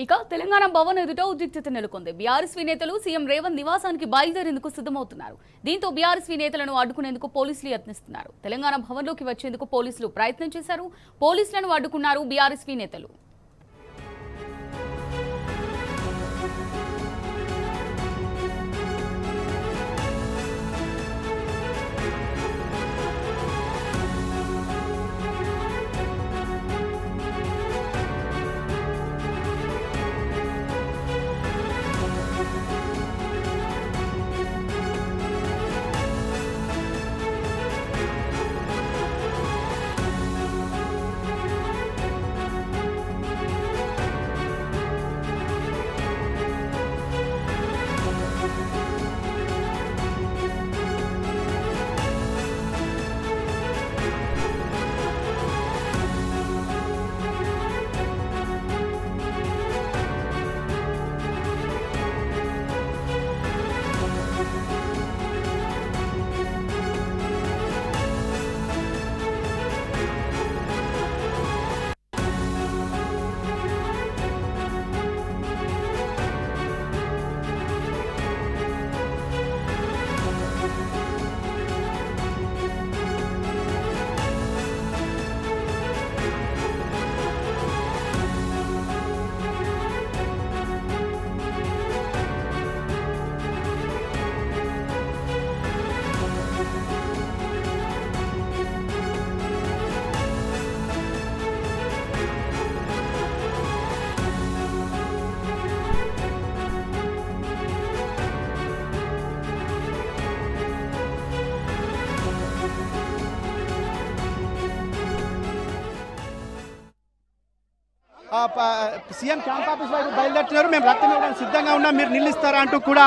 ఇక తెలంగాణ భవన్ ఎదుట ఉద్రిక్తత నెలకొంది. బీఆర్ఎస్వీ నేతలు సీఎం రేవంత్ నివాసానికి బయలుదేరేందుకు సిద్ధమవుతున్నారు. దీంతో బీఆర్ఎస్వీ నేతలను అడ్డుకునేందుకు పోలీసులు యత్నిస్తున్నారు. తెలంగాణ భవన్లోకి వచ్చేందుకు పోలీసులు ప్రయత్నం చేశారు. పోలీసులను అడ్డుకున్నారు బీఆర్ఎస్వీ నేతలు. సీఎం క్యాంప్ ఆఫీస్ వైపు బయలుదేరుతున్నారు. మేము రక్తం ఇవ్వడానికి సిద్ధంగా ఉన్నాం, మీరు నిలుస్తారా అంటూ కూడా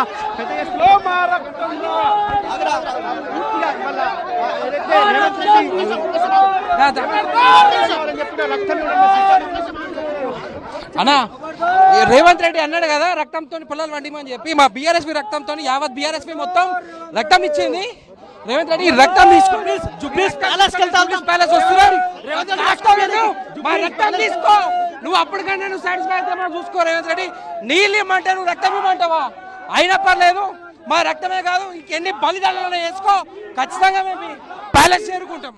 అన్నా రేవంత్ రెడ్డి అన్నాడు కదా రక్తంతో పిల్లలు వండిమని చెప్పి. మా బీఆర్ఎస్పీ రక్తంతో యావత్ బీఆర్ఎస్పీ మొత్తం రక్తం ఇచ్చింది. రేవంత్ రెడ్డి రక్తం తీసుకొని జుబ్లీస్ ప్యాలెస్ వస్తున్నాడు. మా రక్తం తీసుకో, నువ్వు అప్పటికన్నా నువ్వు సాటిస్ఫై అవుతామో చూసుకో. రేవంత్ రెడ్డి నీళ్ళు ఇమ్మంటే నువ్వు రక్తం ఇమ్మంటావా? అయినా పర్లేదు, మా రక్తమే కాదు ఇంకెన్ని బలిదానాలు వేసుకో, ఖచ్చితంగా మేము ప్యాలెస్ చేరుకుంటాం.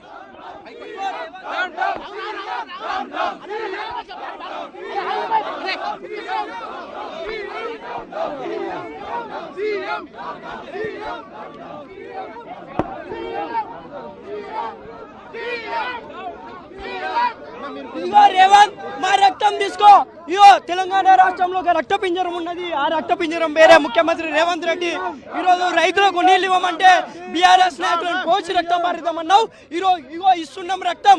రేవంత్ మా రక్తం తీసుకో. ఇయో తెలంగాణ రాష్ట్రంలో ఒక రక్త పింజరం ఉన్నది. ఆ రక్త పింజరం వేరే ముఖ్యమంత్రి రేవంత్ రెడ్డి ఈరోజు రైతులకు నీళ్ళు ఇవ్వమంటే బీఆర్ఎస్ నాయకులను కోసి రక్తం పారిద్దామన్నావు. ఇగో ఇస్తున్నాం రక్తం.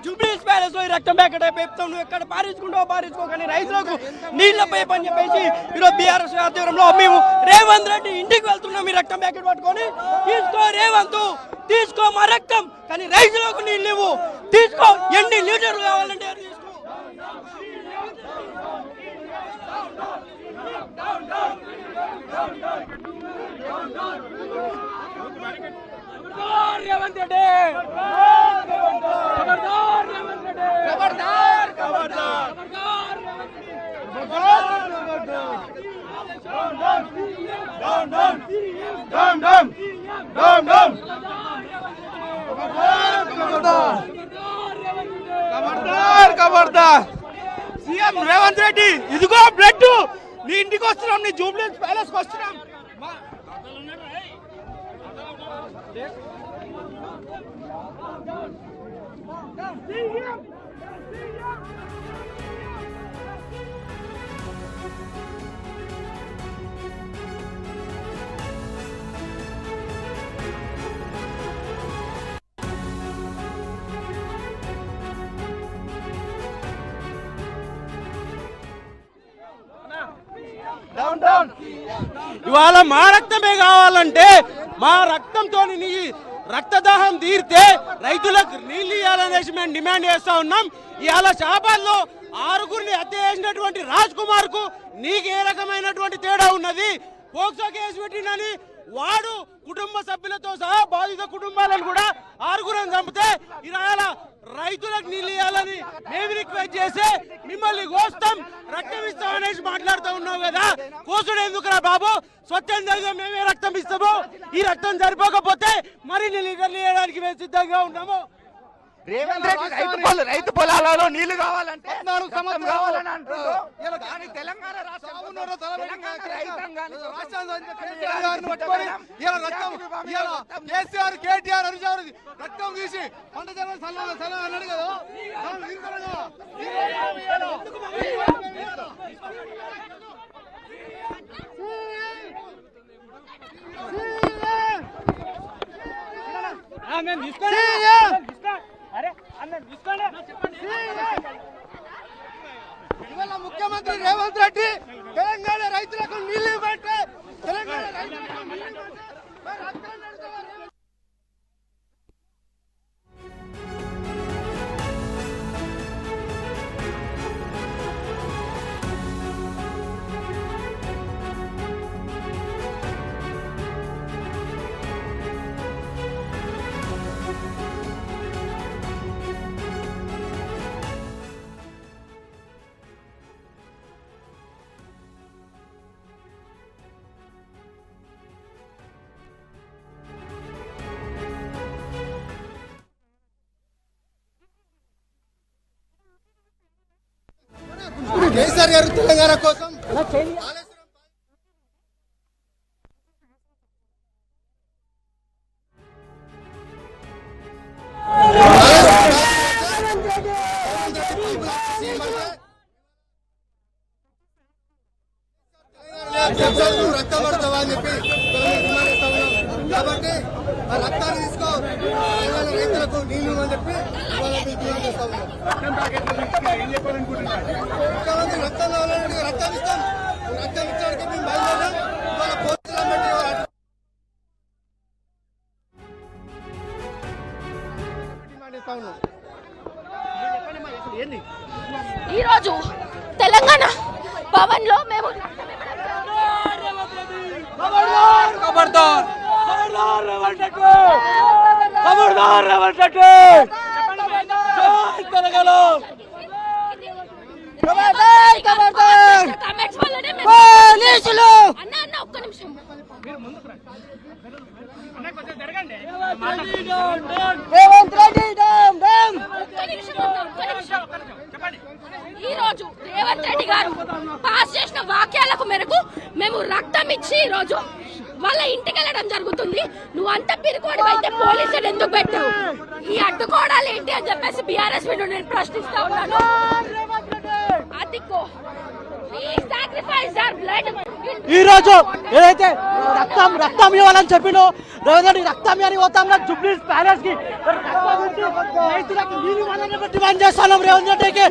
జూబ్లీస్ ప్యాలెస్ లో ఈ రక్తం ప్యాకెట్ అయిపోతాం. నువ్వు ఎక్కడ పారించుకుంటావు పారించుకో, కానీ రైతులకు నీళ్ళపై పని చెప్పేసి ఈరోజు బీఆర్ఎస్ ఆధ్వర్యంలో మేము రేవంత్ రెడ్డి ఇంటికి వెళ్తున్నాం. ఈ రక్తం ప్యాకెట్ పట్టుకొని తీసుకో రేవంత్, తీసుకో మా రక్తం, కానీ రైతులకు నీళ్ళు ఇవ్వు. తీసుకో, ఎన్ని లీటర్లు కావాలంటే తీసుకో. రేవంత్ రెడ్డి ఖబర్దార్ సీఎం రేవంత్ రెడ్డి, ఇదిగో బ్లడ్, నీ ఇంటికి వస్తున్నాం, నీ జూబ్లీస్ ప్యాలెస్ కి వస్తున్నాం. ఇవాళ మా రక్తమే కావాలంటే, మా రక్తంతో నీ రక్తదాహం తీరితే రైతులకు నీళ్లు ఇవ్వాలనేసి మేము డిమాండ్ చేస్తా ఉన్నాం. ఇవాళ షాబాద్లో 6గురిని హత్య చేసినటువంటి రాజ్ కుమార్ కు నీకు ఏ రకమైనటువంటి తేడా ఉన్నది? పోక్సో కేసు పెట్టినని వాడు కుటుంబ సభ్యులతో సహా బాధిత కుటుంబాలను కూడా 6గురిని చంపితే ఇవాళ రైతులకు నీళ్ళు ఇవ్వాలని మేము రిక్వెస్ట్ చేస్తే మిమ్మల్ని కోస్తాం రక్తం ఇస్తాం అనేసి మాట్లాడుతూ ఉన్నావు కదా. కోసుడు ఎందుకురా బాబు? స్వచ్ఛందంగా మేమే రక్తం ఇస్తాము. ఈ రక్తం సరిపోకపోతే మరిన్ని లీటర్లు ఇవ్వడానికి మేము సిద్ధంగా ఉన్నాము. రేవంత్ రెడ్డి రైతు పొలాలలో నీళ్లు కావాలంటే రక్తం కావాలని అంటున్నారు. కానీ తెలంగాణ కేసీఆర్ కేటీఆర్ అనుసారి రక్తం తీసి పంట సలహా అన్నాడు కదా. ఇవాళ ముఖ్యమంత్రి రేవంత్ రెడ్డి తెలంగాణ రైతులకు నీళ్లు ఇవ్వంటే తెలంగాణ రైతులకు నీళ్లు ఇవ్వంటే మరి రక్తం నడుస్తావా? కేసీఆర్ గారు తెలంగాణ కోసం రక్తం పడతావా అని చెప్పి కాబట్టి ఆ రక్తాన్ని తీసుకో తెలంగాణ రైతులకు నీళ్లు అని చెప్పి చేస్తా ఉన్నాం. ముఖ్యమంత్రి రక్తం కావాలని రక్తం ఇస్తాం. రక్తం ఇచ్చడానికి మేము బయలుదేరాం. ఇవాళ పోలీసులను పెట్టి డిమాండ్ ఇస్తా ఉన్నాం. ఈరోజు తెలంగాణ భవన్ లో మేము ఒక్క నిమిషం ఈ రోజు రేవంత్ రెడ్డి గారు పాస్ చేసిన వాక్యాలకు మేరకు మేము రక్తం ఇచ్చి ఈ రోజు వాళ్ళ ఇంటికి వెళ్ళడం జరుగుతుంది. నువ్వు అంత పిరుకోడి అయితే పోలీసులు ఎందుకు పెట్టావు? ఈ అడ్డుకోవడాలు ఏంటి అని చెప్పేసి బీఆర్ఎస్ మీద నేను ప్రశ్నిస్తా ఉన్నాను. ఈ రోజు ఏదైతే రక్తం ఇవ్వాలని చెప్పినో రేవంత్ రెడ్డి రక్తం అని పోతాం జూబ్లీ ప్యాలెస్ కి రైతులకు నీళ్ళు ఇవ్వాలని డిమాండ్ చేస్తున్నాం. రేవంత్ రెడ్డికి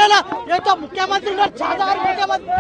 ఇలా ఏదో ముఖ్యమంత్రి ముఖ్యమంత్రి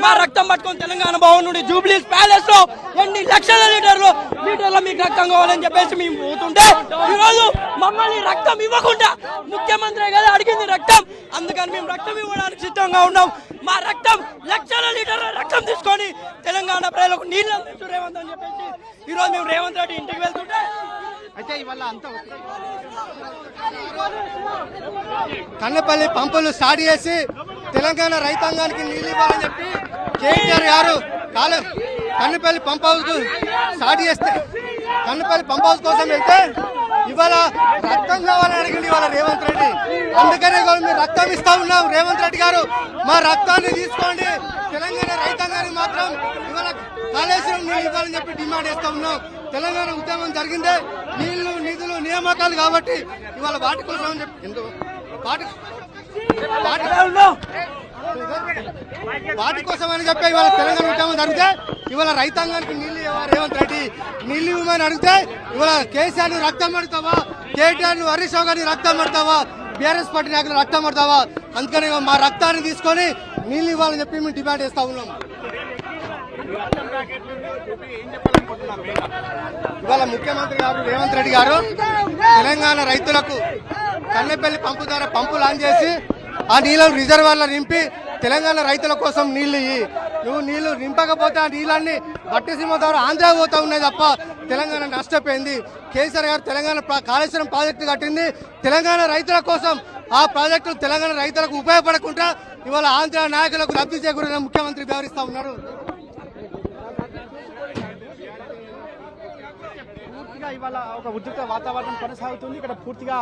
మా రక్తం పట్టుకొని తెలంగాణ భవన్ నుండి జూబ్లీ ప్యాలెస్ లో ఎన్ని లక్షల లీటర్ల మీకు రక్తం కావాలని చెప్పేసి మేము పోతుంటే ఈ రోజు మమ్మల్ని రక్తం ఇవ్వకుండా ముఖ్యమంత్రి కదా అడిగింది రక్తం, అందుకని మేము రక్తం ఇవ్వడానికి సిద్ధంగా ఉన్నాం. మా రక్తం లక్షల లీటర్ల రక్తం తీసుకొని తెలంగాణ ప్రజలకు నీళ్ళు అందించు రేవంత్ అని చెప్పేసి ఈ రోజు మేము రేవంత్ రెడ్డి ఇంటికి వెళ్తుంటే అయితే ఇవాళ అంతా కన్నపల్లి పంపులు స్టార్ట్ చేసి తెలంగాణ రైతాంగానికి నీళ్ళు ఇవ్వాలని చెప్పి కేటీఆర్ గారు కన్నపల్లి పంప్ హౌస్ స్టార్ట్ చేస్తే కన్నపల్లి పంప్ హౌస్ కోసం వెళ్తే ఇవాళ రక్తం కావాలని అడిగింది ఇవాళ రేవంత్ రెడ్డి. అందుకనే మేము రక్తం ఇస్తా ఉన్నాం. రేవంత్ రెడ్డి గారు మా రక్తాన్ని తీసుకోండి, తెలంగాణ రైతాంగానికి మాత్రం ఇవాళ కాళేశ్వరం నీళ్ళు ఇవ్వాలని చెప్పి డిమాండ్ చేస్తా ఉన్నాం. తెలంగాణ ఉద్యమం జరిగిందే నీళ్లు నిధులు నియామకాలు కాబట్టి ఇవాళ వాటి కోసం అని చెప్పి వాటి కోసం అని చెప్పి ఇవాళ తెలంగాణ ఉద్యమం జరిగితే ఇవాళ రైతాంగానికి నీళ్లు రేవంత్ రెడ్డి నీళ్లు ఇవ్వమని అడిగితే ఇవాళ కేసీఆర్ ని రక్తం పడతావా, కేటీఆర్ ను హరీష్ రావు గారిని రక్తం పడతావా, బీఆర్ఎస్ పార్టీ నాయకులు రక్తం పడతావా? అందుకని మా రక్తాన్ని తీసుకొని నీళ్లు ఇవ్వాలని చెప్పి మేము డిమాండ్ చేస్తా ఉన్నాం. ఇవాళ ముఖ్యమంత్రి గారు రేవంత్ రెడ్డి గారు తెలంగాణ రైతులకు కన్నెపల్లి పంపు ద్వారా పంపు లాంచ్ చేసి ఆ నీళ్ళను రిజర్వాయర్లో నింపి తెలంగాణ రైతుల కోసం నీళ్లు ఇయ్యి. నువ్వు నీళ్లు నింపకపోతే ఆ నీళ్ళన్నీ బట్టసీమ ద్వారా ఆంధ్ర పోతా ఉన్నాయి తప్ప తెలంగాణ నష్టపోయింది. కేసీఆర్ గారు తెలంగాణ కాళేశ్వరం ప్రాజెక్టు కట్టింది తెలంగాణ రైతుల కోసం. ఆ ప్రాజెక్టులు తెలంగాణ రైతులకు ఉపయోగపడకుండా ఇవాళ ఆంధ్ర నాయకులకు లబ్ధి చేకూరిన ముఖ్యమంత్రి వ్యవహరిస్తా ఉన్నారు. ఇవాళ ఒక ఉద్రిక్త వాతావరణం కొనసాగుతుంది. ఇక్కడ పూర్తిగా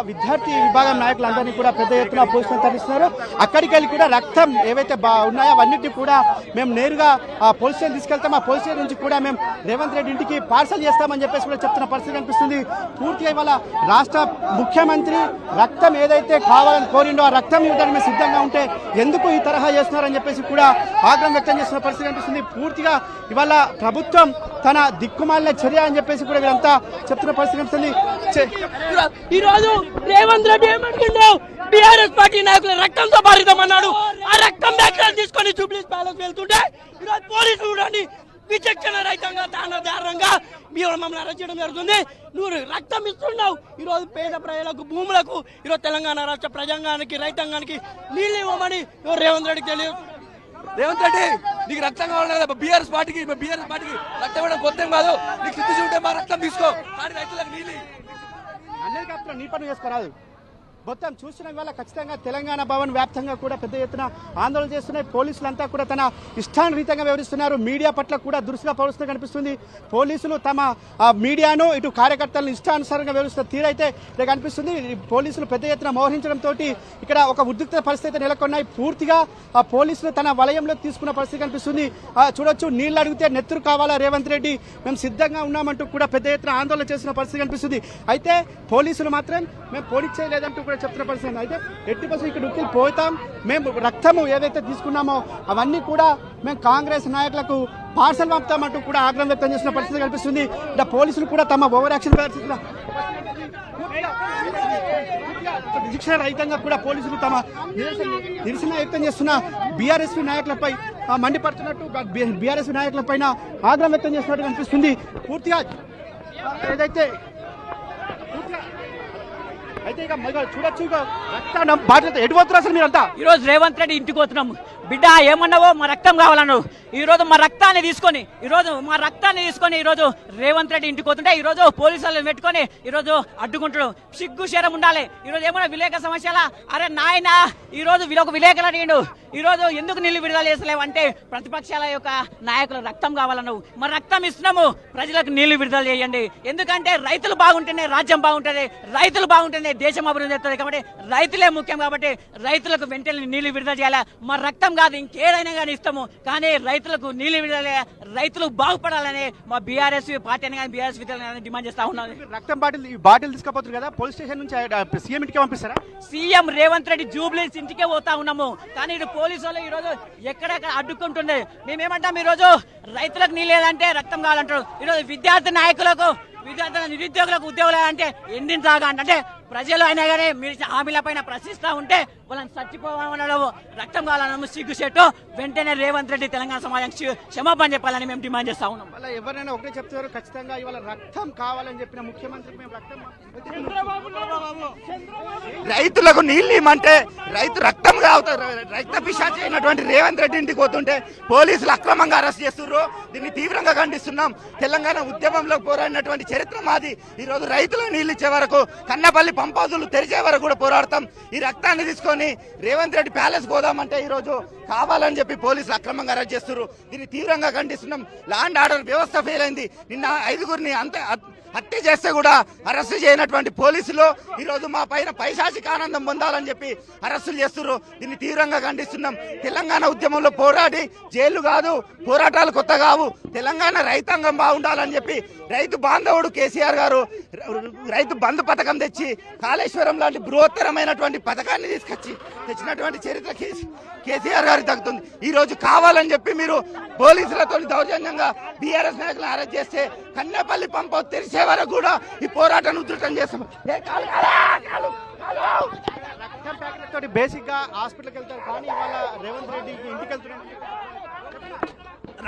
విద్యార్థి విభాగం నాయకులందరినీ కూడా పెద్ద ఎత్తున పోలీసులు తరలిస్తున్నారు. అక్కడికి వెళ్ళి కూడా రక్తం ఏవైతే ఉన్నాయో అవన్నిటిని కూడా మేము నేరుగా పోలీస్ స్టేషన్ తీసుకెళ్తాం. ఆ పోలీస్ స్టేషన్ నుంచి కూడా మేము రేవంత్ రెడ్డి ఇంటికి పార్సల్ చేస్తామని చెప్పేసి కూడా చెప్తున్న పరిస్థితి కనిపిస్తుంది. పూర్తిగా ఇవాళ రాష్ట్ర ముఖ్యమంత్రి రక్తం ఏదైతే కావాలని కోరిండో ఆ రక్తం ఇవ్వడానికి మేము సిద్ధంగా ఉంటే ఎందుకు ఈ తరహా చేస్తున్నారని చెప్పేసి కూడా ఆగ్రహం వ్యక్తం చేస్తున్న పరిస్థితి కనిపిస్తుంది. పూర్తిగా ఇవాళ ప్రభుత్వం తన దిక్కుమాలిన చర్య అని చెప్పేసి కూడా వీళ్ళంతా చెప్తున్న పరిస్థితి కనిపిస్తుంది. ఈ రోజు రేవంత్ రెడ్డి ఏమంటున్నావు, బీఆర్ఎస్ పార్టీ నాయకుల రక్తంతో భారితమన్నాడు. ఆ రక్తం బ్యాగ్ తీసుకొని జూబ్లీస్ ప్యాలెస్ వెళ్తుంటే ఈరోజు పోలీసులు చూడండి విచక్షణ రహితంగా దారుణంగా మీరు మమ్మల్ని అరెస్ట్ చేయడం జరుగుతుంది. నువ్వు రక్తం ఇస్తున్నావు. ఈరోజు పేద ప్రజలకు భూములకు ఈరోజు తెలంగాణ రాష్ట్ర ప్రజాంగానికి రైతాంగానికి నీళ్ళు ఇవ్వమని రేవంత్ రెడ్డికి తెలియదు. రేవంత్ రెడ్డి నీకు రక్తం కావాలి కదా, బీఆర్ఎస్ పార్టీకి రక్తం ఇవ్వడం కొత్త కాదు. నీకు సిద్ధి ఉంటే మా రక్తం తీసుకో, కానీ రైతులకు నీళ్ళు అన్ని నీ పని చేసుకోరాదు. మొత్తం చూసిన వల్ల ఖచ్చితంగా తెలంగాణ భవన్ వ్యాప్తంగా కూడా పెద్ద ఎత్తున ఆందోళన చేస్తున్నాయి. పోలీసులంతా కూడా తన ఇష్టానురీతంగా వ్యవహరిస్తున్నారు. మీడియా పట్ల కూడా దురుసుగా ప్రవర్తిస్తూ కనిపిస్తుంది. పోలీసులు తమ మీడియాను ఇటు కార్యకర్తలను ఇష్టానుసారంగా వ్యవహరిస్తున్న తీరైతే ఇక్కడ కనిపిస్తుంది. పోలీసులు పెద్ద ఎత్తున మోహరించడంతో ఇక్కడ ఒక ఉద్రిక్త పరిస్థితి నెలకొన్నాయి. పూర్తిగా ఆ పోలీసులు తన వలయంలోకి తీసుకున్న పరిస్థితి కనిపిస్తుంది. చూడొచ్చు, నీళ్లు అడిగితే నెత్తురు కావాలా రేవంత్ రెడ్డి, మేము సిద్ధంగా ఉన్నామంటూ కూడా పెద్ద ఎత్తున ఆందోళన చేసిన పరిస్థితి కనిపిస్తుంది. అయితే పోలీసులు మాత్రం మేము పోలీస్ చేయలేదంటూ చెప్తున్న పరిస్థితి. అయితే 80% ఇక్కడ ఉక్కిలు పోతాం, మేము రక్తము ఏదైతే తీసుకున్నామో అవన్నీ కూడా మేము కాంగ్రెస్ నాయకులకు పార్సల్ పంపుతామంటూ కూడా ఆగ్రహం వ్యక్తం చేసిన పరిస్థితి కనిపిస్తుంది. ఇక్కడ పోలీసులు కూడా తమ ఓవర్ యాక్షన్ శిక్షణ రహితంగా కూడా పోలీసులు తమ నిరసన వ్యక్తం చేస్తున్న బీఆర్ఎస్పీ నాయకులపై మండిపడుతున్నట్టు, బీఆర్ఎస్పీ నాయకులపైన ఆగ్రహం వ్యక్తం చేస్తున్నట్టు కనిపిస్తుంది. పూర్తిగా ఏదైతే అయితే ఇక చూడొచ్చు, ఇక రక్తం బాధ్యత ఎటుపోతున్నారు అసలు మీరంతా. ఈ రోజు రేవంత్ రెడ్డి ఇంటికి పోతున్నాము. బిడ్డ ఏమన్నావో మా రక్తం కావాలన్నావు. ఈ రోజు మా రక్తాన్ని తీసుకొని ఈ రోజు రేవంత్ రెడ్డి ఇంటికి పోతుంటే ఈ రోజు పోలీసులను పెట్టుకొని ఈ రోజు అడ్డుకుంటాడు. సిగ్గు శరం ఉండాలి. ఈ రోజు ఏమన్నా విలేక సమస్యలా? అరే నాయన, ఈ రోజు ఒక విలేకరు అడిగిండు, ఈ రోజు ఎందుకు నీళ్లు విడుదల చేస్తలేవు అంటే ప్రతిపక్షాల యొక్క నాయకులు రక్తం కావాలన్నావు. మరి రక్తం ఇస్తున్నాము, ప్రజలకు నీళ్లు విడుదల చేయండి. ఎందుకంటే రైతులు బాగుంటేనే రాజ్యం బాగుంటుంది, రైతులు బాగుంటేనే దేశం అభివృద్ధి అవుతుంది. కాబట్టి రైతులే ముఖ్యం. కాబట్టి రైతులకు వెంటనే నీళ్లు విడుదల చేయాలా. మా రక్తం కాదు ఇంకేదైనా కానీ ఇస్తాము, కానీ రైతులకు నీళ్లు విడుదల, రైతులు బాగుపడాలని మా బీఆర్ఎస్ పార్టీ అని కానీ బీఆర్ఎస్ డిమాండ్ చేస్తా ఉన్నాను. రక్తం బాటిల్ తీసుకుపోతారు కదా, పోలీస్ స్టేషన్ నుంచి సీఎం ఇంటికి పంపిస్తారా? సీఎం రేవంత్ రెడ్డి జూబ్లీస్ ఇంటికే పోతా ఉన్నాము, కానీ పోలీసు వాళ్ళు ఈ రోజు ఎక్కడెక్కడ అడ్డుకుంటుంది. మేమేమంటాం, ఈ రోజు రైతులకు నీళ్ళు లేదంటే రక్తం కావాలంటారు. ఈరోజు విద్యార్థి నాయకులకు, నిరుద్యోగులకు ఉద్యోగులు అంటే ఎండిన సాగా అంటే ప్రజలు అయినా కానీ మీరు హామీల పైన ప్రశ్నిస్తూ ఉంటే వాళ్ళని చచ్చిపోవాలనడం, రక్తం కావాలనడం సిగ్గుచేటు. వెంటనే రేవంత్ రెడ్డి తెలంగాణ సమాజానికి క్షమాపణ చెప్పాలని మేము డిమాండ్ చేస్తా ఉన్నాం. అలా ఎవరైనా ఒకటే చెప్తారు, ఖచ్చితంగా ఇవాళ రక్తం కావాలని చెప్పిన ముఖ్యమంత్రి మేము రక్తం రైతులకు నీళ్ళు ఇమ్మంటే రైతు రక్తం కావుతారు. రక్త పిశాచి అయినటువంటి రేవంత్ రెడ్డి ఇంటికి పోతుంటే పోలీసులు అక్రమంగా అరెస్ట్ చేస్తున్నారు. దీన్ని తీవ్రంగా ఖండిస్తున్నాం. తెలంగాణ ఉద్యమంలో పోరాడినటువంటి చరిత్ర మాది. ఈ రోజు రైతులకు నీళ్ళు ఇచ్చే వరకు, కన్నపల్లి పంప్ హౌజులు తెరిచే వరకు కూడా పోరాడతాం. ఈ రక్తాన్ని తీసుకొని రేవంత్ రెడ్డి ప్యాలెస్ పోదామంటే ఈ రోజు కావాలని చెప్పి పోలీసులు అక్రమంగా అరెస్ట్ చేస్తున్నారు. దీన్ని తీవ్రంగా ఖండిస్తున్నాం. లా అండ్ ఆర్డర్ వ్యవస్థ ఫెయిల్ అయింది. నిన్న 5గురిని హత్య చేస్తే కూడా అరెస్టు చేయనటువంటి పోలీసులు ఈరోజు మా పైన పైశాచిక ఆనందం పొందాలని చెప్పి అరెస్టులు చేస్తున్నారు. దీన్ని తీవ్రంగా ఖండిస్తున్నాం. తెలంగాణ ఉద్యమంలో పోరాడి జైలు కాదు, పోరాటాలు కొత్త కావు. తెలంగాణ రైతాంగం బాగుండాలని చెప్పి రైతు బాంధవుడు కేసీఆర్ గారు రైతు బంధు పథకం తెచ్చి కాళేశ్వరం లాంటి బృహత్తరమైనటువంటి పథకాన్ని తెచ్చినటువంటి చరిత్ర కేసీఆర్ గారికి తగ్గుతుంది. ఈ రోజు కావాలని చెప్పి మీరు పోలీసులతో దౌర్జన్యంగా బీఆర్ఎస్ నాయకులను అరెస్ట్ చేస్తే కన్నెపల్లి పంప్ తెరిచే వరకు కూడా ఈ పోరాటాన్ని ఉధృతం చేస్తాం. రక్తం ప్యాకెట్ తోటి బేసిక్ గా హాస్పిటల్కి వెళ్తారు, కానీ ఇవాళ రేవంత్ రెడ్డికి ఇంటికి వెళ్తున్నారు.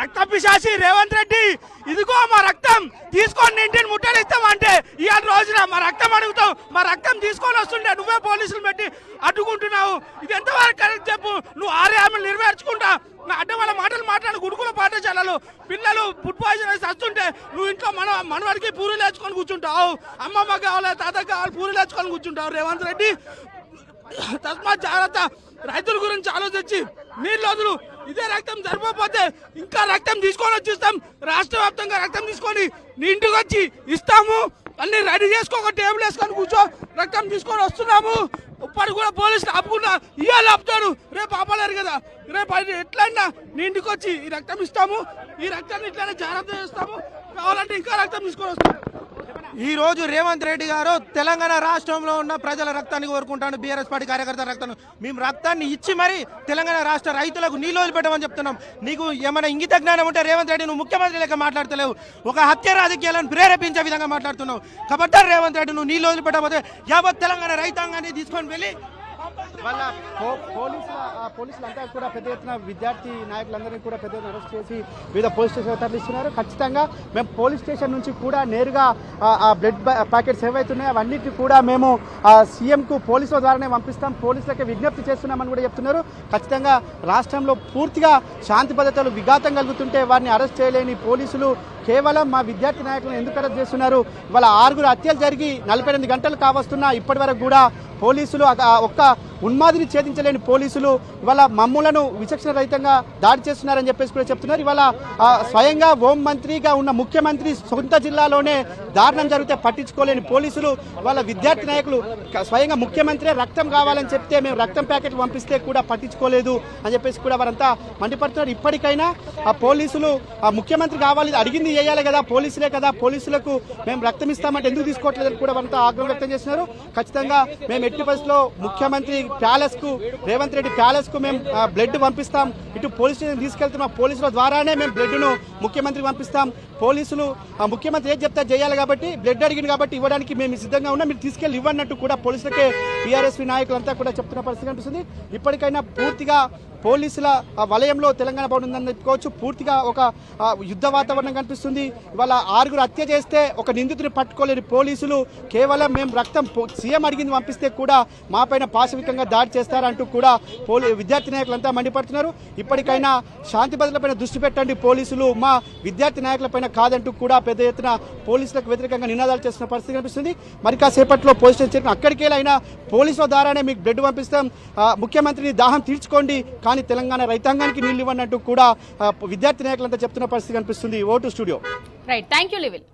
రక్త పిశాచి రేవంత్ రెడ్డి, ఇదిగో మా రక్తం తీసుకొని ఇంటిని ముట్టడిస్తాం అంటే ఇవాళ రోజున మా రక్తం అడుగుతాం, మా రక్తం తీసుకొని వస్తుంటే నువ్వే పోలీసులు పెట్టి అడ్డుకుంటున్నావు. ఇది ఎంతవరకు కరెక్ట్ చెప్పు? నువ్వు 6 హామీలు నెరవేర్చుకుంటా అడ్డం వాళ్ళ మాటలు మాట్లాడు. గురుకుల పాఠశాలలు పిల్లలు ఫుడ్ పాయిజన్ వేసి వస్తుంటే నువ్వు ఇంట్లో మనవాడికి పూరీలు వేసుకొని కూర్చుంటావు. అమ్మమ్మ కావాలి, తాత కావాలి, పూరీలు వేసుకొని కూర్చుంటావు. రేవంత్ రెడ్డి తస్మాత్ జాగ్రత్త. రైతుల గురించి ఆలోచించి నీళ్ళు వదులు. ఇదే రక్తం సరిపోతే ఇంకా రక్తం తీసుకొని వచ్చిస్తాం. రాష్ట్ర వ్యాప్తంగా రక్తం తీసుకొని నీ ఇంటికి వచ్చి ఇస్తాము. అన్ని రెడీ చేసుకో, ఒక టేబుల్ వేసుకొని కూర్చో. రక్తం తీసుకొని వస్తున్నాము. ఇప్పటి కూడా పోలీసులు ఆపుకున్నా, ఇవాళ ఆపుతాడు, రేపు ఆపలేరు కదా. రేపు ఎట్లయినా నీ ఇంటికి వచ్చి ఈ రక్తం ఇస్తాము. ఈ రక్తాన్ని ఇట్లానే జాగ్రత్త చేస్తాము. కావాలంటే ఇంకా రక్తం తీసుకొని వస్తాము. ఈ రోజు రేవంత్ రెడ్డి గారు తెలంగాణ రాష్ట్రంలో ఉన్న ప్రజల రక్తాన్ని కోరుకుంటాను. బీఆర్ఎస్ పార్టీ కార్యకర్తల రక్తాన్ని మేము రక్తాన్ని ఇచ్చి మరి తెలంగాణ రాష్ట్ర రైతులకు నీళ్ళు వదిలిపెట్టమని చెప్తున్నాం. నీకు ఏమైనా ఇంగిత జ్ఞానం ఉంటే రేవంత్ రెడ్డి నువ్వు ముఖ్యమంత్రి లెక్క మాట్లాడతలేవు. ఒక హత్య రాజకీయాలను ప్రేరేపించే విధంగా మాట్లాడుతున్నావు. కాబట్టి రేవంత్ రెడ్డి నువ్వు నీళ్ళు వదిలిపెట్టకపోతే యావత్ తెలంగాణ రైతాంగాన్ని తీసుకొని వెళ్ళి వాళ్ళ పోలీసులు అంతా కూడా పెద్ద ఎత్తున విద్యార్థి నాయకులందరినీ కూడా పెద్ద ఎత్తున అరెస్ట్ చేసి వివిధ పోలీస్ స్టేషన్ తరలిస్తున్నారు. ఖచ్చితంగా మేము పోలీస్ స్టేషన్ నుంచి కూడా నేరుగా ఆ బ్లడ్ ప్యాకెట్స్ ఏవైతున్నాయో అవన్నిటిని కూడా మేము సీఎంకు పోలీసుల ద్వారానే పంపిస్తాం, పోలీసులకే విజ్ఞప్తి చేస్తున్నామని కూడా చెప్తున్నారు. ఖచ్చితంగా రాష్ట్రంలో పూర్తిగా శాంతి భద్రతలు విఘాతం కలుగుతుంటే వారిని అరెస్ట్ చేయలేని పోలీసులు కేవలం మా విద్యార్థి నాయకులను ఎందుకు అరెస్ట్ చేస్తున్నారు? ఇవాళ 6 హత్యలు జరిగి 48 గంటలు కావస్తున్నా ఇప్పటి వరకు కూడా పోలీసులు ఒక్క ఉన్మాదిని ఛేదించలేని పోలీసులు ఇవాళ మమ్ములను విచక్షణ రహితంగా దాడి చేస్తున్నారని చెప్పేసి కూడా చెప్తున్నారు. ఇవాళ స్వయంగా హోం మంత్రిగా ఉన్న ముఖ్యమంత్రి సొంత జిల్లాలోనే దారుణం జరిగితే పట్టించుకోలేని పోలీసులు వాళ్ళ విద్యార్థి నాయకులు స్వయంగా ముఖ్యమంత్రి రక్తం కావాలని చెప్తే మేము రక్తం ప్యాకెట్లు పంపిస్తే కూడా పట్టించుకోలేదు అని చెప్పేసి కూడా వారంతా మండిపడుతున్నారు. ఇప్పటికైనా ఆ పోలీసులు ఆ ముఖ్యమంత్రి కావాలి, అడిగింది చేయాలి కదా, పోలీసులే కదా, పోలీసులకు మేము రక్తం ఇస్తామంటే ఎందుకు తీసుకోవట్లేదని కూడా వారంతా ఆగ్రహం వ్యక్తం చేస్తున్నారు. ఖచ్చితంగా మేము ఎట్టి పరిస్థితుల్లో ముఖ్యమంత్రి ప్యాలెస్ కు, రేవంత్ రెడ్డి ప్యాలెస్ కు మేము బ్లడ్ పంపిస్తాం. ఇటు పోలీస్ స్టేషన్ తీసుకెళ్తున్నాం, పోలీసుల ద్వారానే మేము బ్లడ్ ను ముఖ్యమంత్రికి పంపిస్తాం. పోలీసులు ముఖ్యమంత్రి ఏం చెప్తా చేయాలి కాబట్టి బ్లడ్ అడిగింది కాబట్టి ఇవ్వడానికి మేము సిద్ధంగా ఉన్నాం, మీరు తీసుకెళ్లి ఇవ్వన్నట్టు కూడా పోలీసులకే టీఆర్ఎస్పీ నాయకులంతా కూడా చెప్తున్న పరిస్థితి కనిపిస్తుంది. ఇప్పటికైనా పూర్తిగా పోలీసుల వలయంలో తెలంగాణ భవన్ ఉందని చెప్పుకోవచ్చు. పూర్తిగా ఒక యుద్ధ వాతావరణం కనిపిస్తుంది. ఇవాళ 6 హత్య చేస్తే ఒక నిందితుని పట్టుకోలేని పోలీసులు కేవలం మేము రక్తం సీఎం అడిగింది పంపిస్తే కూడా మా పైన పాశవికంగా దాడి చేస్తారంటూ కూడా విద్యార్థి నాయకులంతా మండిపడుతున్నారు. ఇప్పటికైనా శాంతి భద్రతలపైన దృష్టి పెట్టండి పోలీసులు, మా విద్యార్థి నాయకులపైన కాదంటూ కూడా పెద్ద ఎత్తున పోలీసులకు వ్యతిరేకంగా నినాదాలు చేస్తున్న పరిస్థితి కనిపిస్తుంది. మరి కాసేపట్లో పోలీస్ స్టేషన్ చేరిన అక్కడికేలైనా పోలీసుల ద్వారానే మీకు బ్లడ్ పంపిస్తాం, ముఖ్యమంత్రిని దాహం తీర్చుకోండి, కానీ తెలంగాణ రైతాంగానికి నీళ్లు ఇవ్వనంటూ కూడా విద్యార్థి నాయకులంతా చెప్తున్న పరిస్థితి కనిపిస్తుంది. Vote studio. Right, thank you లివిల్.